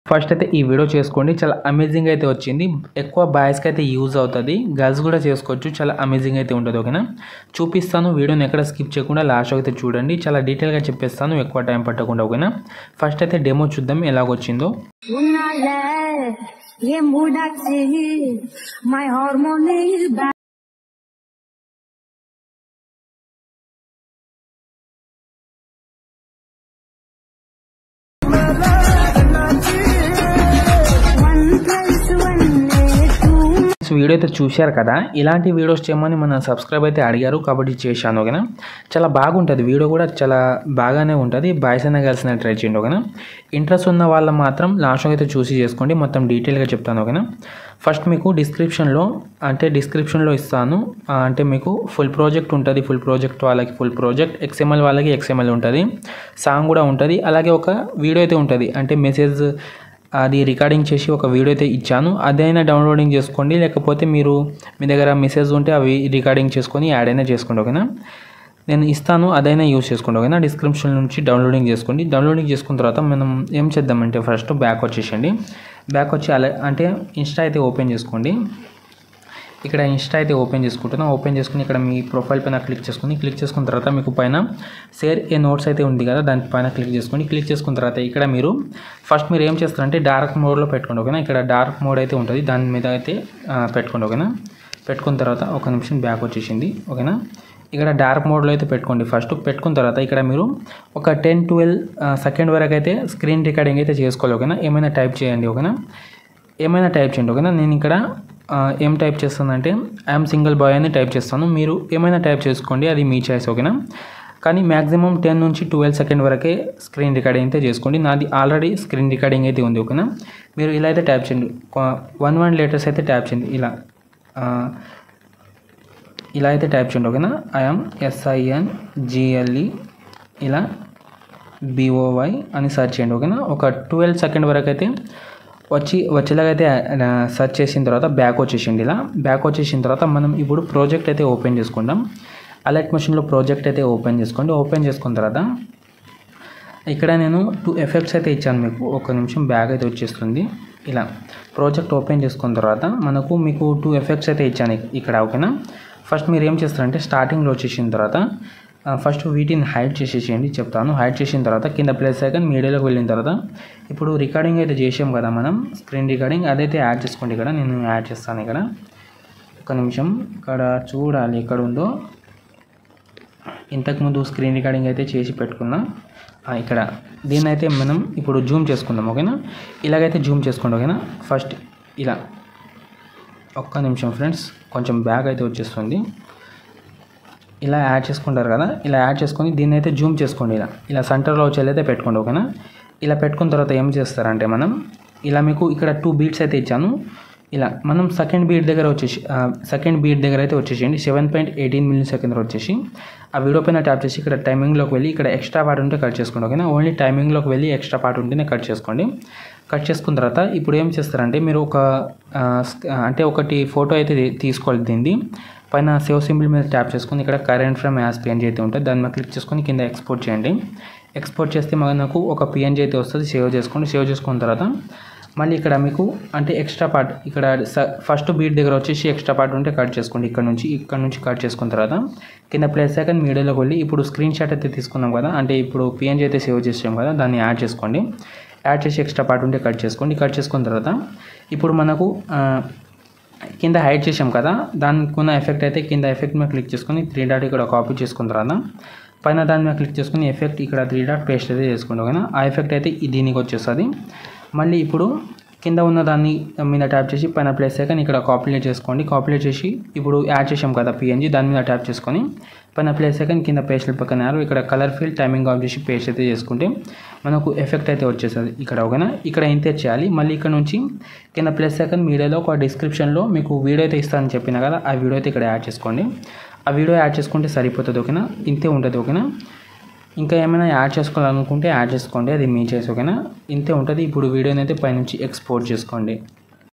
First అయితే ఈ video చేసుకోండి, చాలా అమేజింగ్ అయితే వచ్చింది. ఎక్కువ బాయ్స్కి అయితే యూజ్ అవుతుంది, గర్ల్స్ కూడా చేసుకోవచ్చు, చాలా అమేజింగ్ అయితే ఉంటుంది. ఓకేనా, చూపిస్తాను. వీడియోని ఎక్కడ స్కిప్ చేయకుండా లాస్ట్ అయితే చూడండి, చాలా డీటెయిల్గా చెప్పేస్తాను, ఎక్కువ టైం పట్టకుండా. ఓకేనా, ఫస్ట్ అయితే డెమో చూద్దాం ఎలాగొచ్చిందో. వీడియో అయితే చూశారు కదా, ఇలాంటి వీడియోస్ చేయమని మన సబ్స్క్రైబ్ అయితే అడిగారు కాబట్టి చేశాను. ఓకేనా, చాలా బాగుంటుంది వీడియో కూడా, చాలా బాగానే ఉంటుంది. బాయ్స్ అయినా గర్ల్స్ అయినా ట్రై చేయండి. ఓకేనా, ఇంట్రెస్ట్ ఉన్న వాళ్ళు మాత్రం లాస్ట్ అయితే చూసి చేసుకోండి, మొత్తం డీటెయిల్గా చెప్తాను. ఓకేనా, ఫస్ట్ మీకు డిస్క్రిప్షన్లో ఇస్తాను. అంటే మీకు ఫుల్ ప్రాజెక్ట్ ఉంటుంది, ఫుల్ ప్రాజెక్ట్ వాళ్ళకి ఫుల్ ప్రాజెక్ట్, XML వాళ్ళకి XML ఉంటుంది, సాంగ్ కూడా ఉంటుంది, అలాగే ఒక వీడియో అయితే ఉంటుంది. అంటే మెసేజ్ అది రికార్డింగ్ చేసి ఒక వీడియో అయితే ఇచ్చాను, అదైనా డౌన్లోడింగ్ చేసుకోండి, లేకపోతే మీ దగ్గర మెసేజ్ ఉంటే అవి రికార్డింగ్ చేసుకొని యాడ్ అయినా చేసుకోండి. ఓకేనా, నేను ఇస్తాను, అదైనా యూజ్ చేసుకోండి. ఓకేనా, డిస్క్రిప్షన్ నుంచి డౌన్లోడింగ్ చేసుకోండి. డౌన్లోడింగ్ చేసుకున్న తర్వాత మనం ఏం చేద్దామంటే ఫస్ట్ బ్యాక్ వచ్చేసండి. బ్యాక్ వచ్చి అంటే ఇన్స్టా అయితే ఓపెన్ చేసుకోండి. ఇక్కడ ఇన్స్టా అయితే ఓపెన్ చేసుకుంటున్నాం. ఓపెన్ చేసుకుని ఇక్కడ మీ ప్రొఫైల్ పైన క్లిక్ చేసుకున్న తర్వాత మీకు పైన షేర్ ఏ నోట్స్ అయితే ఉంది కదా, దానిపైన క్లిక్ చేసుకోండి. క్లిక్ చేసుకున్న తర్వాత ఇక్కడ మీరు ఫస్ట్ ఏం చేస్తారంటే డార్క్ మోడ్లో పెట్టుకోండి. ఓకేనా, ఇక్కడ డార్క్ మోడ్ అయితే ఉంటుంది, దాని మీద అయితే పెట్టుకోండి. ఓకేనా, పెట్టుకున్న తర్వాత ఒక నిమిషం బ్యాక్ వచ్చేసింది. ఓకేనా, ఇక్కడ డార్క్ మోడ్లో అయితే పెట్టుకోండి. ఫస్ట్ పెట్టుకున్న తర్వాత ఇక్కడ మీరు ఒక 10-12 సెకండ్ వరకు అయితే స్క్రీన్ రికార్డింగ్ అయితే చేసుకోవాలి. ఓకేనా, ఏమైనా టైప్ చేయండి. ఓకేనా, ఓకేనా, నేను ఇక్కడ ఏం టైప్ చేస్తానంటే ఐఎమ్ సింగిల్ బాయ్ అని టైప్ చేస్తాను. మీరు ఏమైనా టైప్ చేసుకోండి, అది మీ చాయిస్. ఓకేనా, కానీ మ్యాక్సిమం 10 నుంచి 12 సెకండ్ వరకే స్క్రీన్ రికార్డింగ్ అయితే చేసుకోండి. నాది ఆల్రెడీ స్క్రీన్ రికార్డింగ్ అయితే ఉంది. ఓకేనా, మీరు ఇలా అయితే టైప్ చేయండి, 1 లెటర్స్ అయితే టైప్ చేయండి, ఇలా అయితే టైప్ చేయండి. ఓకేనా, ఐఎమ్ SINGLE ఇలా BOY అని సెర్చ్ చేయండి. ఓకేనా, ఒక 12 సెకండ్ వరకు అయితే వచ్చేలాగైతే సెర్చ్ చేసిన తర్వాత బ్యాక్ వచ్చేసిండి. ఇలా బ్యాక్ వచ్చేసిన తర్వాత మనం ఇప్పుడు ప్రాజెక్ట్ అయితే ఓపెన్ చేసుకుందాం. అలర్ట్ మెషిన్లో ప్రాజెక్ట్ అయితే ఓపెన్ చేసుకోండి. ఓపెన్ చేసుకున్న తర్వాత ఇక్కడ నేను 2 ఎఫెక్ట్స్ అయితే ఇచ్చాను మీకు. ఒక నిమిషం బ్యాక్ అయితే వచ్చేస్తుంది. ఇలా ప్రాజెక్ట్ ఓపెన్ చేసుకున్న తర్వాత మీకు 2 ఎఫెక్ట్స్ అయితే ఇచ్చాను ఇక్కడ. ఓకేనా, ఫస్ట్ మీరు ఏం చేస్తారంటే స్టార్టింగ్లో వచ్చేసిన తర్వాత ఫస్ట్ వీటిని హైడ్ చేసేసేయండి, చెప్తాను. హైడ్ చేసిన తర్వాత కింద ప్లస్ ఐకాన్ మీడియాలోకి వెళ్ళిన తర్వాత ఇప్పుడు రికార్డింగ్ అయితే చేసాం కదా మనం, స్క్రీన్ రికార్డింగ్, అదైతే యాడ్ చేసుకోండి. ఇక్కడ నేను యాడ్ చేస్తాను. ఇక్కడ ఒక నిమిషం ఇక్కడ చూడాలి ఎక్కడ ఉందో. ఇంతకుముందు స్క్రీన్ రికార్డింగ్ అయితే చేసి పెట్టుకున్నాం. ఇక్కడ దీన్ని అయితే మనం ఇప్పుడు జూమ్ చేసుకుందాం. ఓకేనా, ఇలాగైతే జూమ్ చేసుకోండి. ఓకేనా, ఫస్ట్ ఇలా ఒక్క నిమిషం ఫ్రెండ్స్, కొంచెం బ్యాక్ అయితే వచ్చేస్తుంది. ఇలా యాడ్ చేసుకుంటారు కదా, ఇలా యాడ్ చేసుకొని దీన్ని అయితే జూమ్ చేసుకోండి. ఇలా సెంటర్లో వచ్చేదైతే పెట్టుకోండి. ఓకేనా, ఇలా పెట్టుకున్న తర్వాత ఏం చేస్తారంటే మనం ఇలా మీకు ఇక్కడ 2 బీట్స్ అయితే ఇచ్చాను. ఇలా మనం సెకండ్ బీట్ దగ్గర అయితే వచ్చేసేయండి. 7.18 మిల్లీ-సెకండ్ వచ్చేసి ఆ వీడియో పైన ట్యాప్ చేసి ఇక్కడ టైమింగ్లోకి వెళ్ళి ఇక్కడ ఎక్స్ట్రా పార్ట్ ఉంటే కట్ చేసుకోండి. ఓకేనా, ఓన్లీ టైమింగ్లోకి వెళ్ళి ఎక్స్ట్రా పార్ట్ ఉంటేనే కట్ చేసుకోండి. కట్ చేసుకున్న తర్వాత ఇప్పుడు ఏం చేస్తారంటే మీరు ఒకటి ఫోటో అయితే తీసుకోవాలి. దీన్ని పైన సేవ్ సింబల్ మీద ట్యాప్ చేసుకొని ఇక్కడ కరెంట్ ఫ్రేమ్ యాజ్ PNG అయితే ఉంటుంది, దాని మీద క్లిక్ చేసుకొని కింద ఎక్స్పోర్ట్ చేయండి. ఎక్స్పోర్ట్ చేస్తే మనకు ఒక PNG అయితే వస్తుంది. సేవ్ చేసుకోండి. సేవ్ చేసుకున్న తర్వాత మళ్ళీ ఇక్కడ మీకు అంటే ఎక్స్ట్రా పార్ట్ ఇక్కడ ఫస్ట్ బీట్ దగ్గర వచ్చేసి ఎక్స్ట్రా పార్ట్ ఉంటే కట్ చేసుకోండి. ఇక్కడ నుంచి కట్ చేసుకున్న తర్వాత కింద ప్లస్ ఐకాన్ మీడియాలోకి వెళ్ళి ఇప్పుడు స్క్రీన్ షాట్ అయితే తీసుకున్నాం కదా, అంటే ఇప్పుడు PNG అయితే సేవ్ చేసాం కదా, దాన్ని యాడ్ చేసుకోండి. యాడ్ చేసి ఎక్స్ట్రా పార్ట్ ఉంటే కట్ చేసుకోండి. కట్ చేసుకున్న తర్వాత ఇప్పుడు మనకు కింద హైడ్ చేసాం కదా, దానికి ఉన్న ఎఫెక్ట్ అయితే కింద ఎఫెక్ట్ మీద క్లిక్ చేసుకొని 3 డాట్ ఇక్కడ కాపీ చేసుకున్న తర్వాత పైన దాని మీద క్లిక్ చేసుకుని ఎఫెక్ట్ ఇక్కడ 3 డాట్ పేస్ట్ అయితే చేసుకోండి. ఓకేనా, ఆ ఎఫెక్ట్ అయితే దీనికి వచ్చేస్తుంది. మళ్ళీ ఇప్పుడు కింద ఉన్న దాన్ని మీద ట్యాప్ చేసి పైన ప్లస్ ఐకాన్ ఇక్కడ కాపీలేట్ చేసుకోండి. కాపీలేట్ చేసి ఇప్పుడు యాడ్ చేసాం కదా PNG, దాని మీద ట్యాప్ చేసుకొని పైన ప్లస్ ఐకాన్ కింద పేస్ట్ల పక్కన ఇక్కడ కలర్ ఫీల్ టైమింగ్ ఆఫ్ చేసి పేస్ట్ అయితే చేసుకుంటే మనకు ఎఫెక్ట్ అయితే వచ్చేస్తుంది ఇక్కడ. ఓకేనా, ఇక్కడ ఇంతే చేయాలి. మళ్ళీ ఇక్కడ నుంచి కింద ప్లస్ ఐకాన్ మీడియాలో ఒక డిస్క్రిప్షన్లో మీకు వీడియో అయితే ఇస్తానని చెప్పిన కదా, ఆ వీడియో అయితే ఇక్కడ యాడ్ చేసుకోండి. ఆ వీడియో యాడ్ చేసుకుంటే సరిపోతుంది. ఓకేనా, ఇంతే ఉంటుంది. ఓకేనా, ఇంకా ఏమైనా యాడ్ చేసుకోవాలనుకుంటే యాడ్ చేసుకోండి, అది మీ చాయిస్. ఓకేనా, ఇంతే ఉంటుంది. ఇప్పుడు వీడియోని అయితే పైనుంచి ఎక్స్పోర్ట్ చేసుకోండి.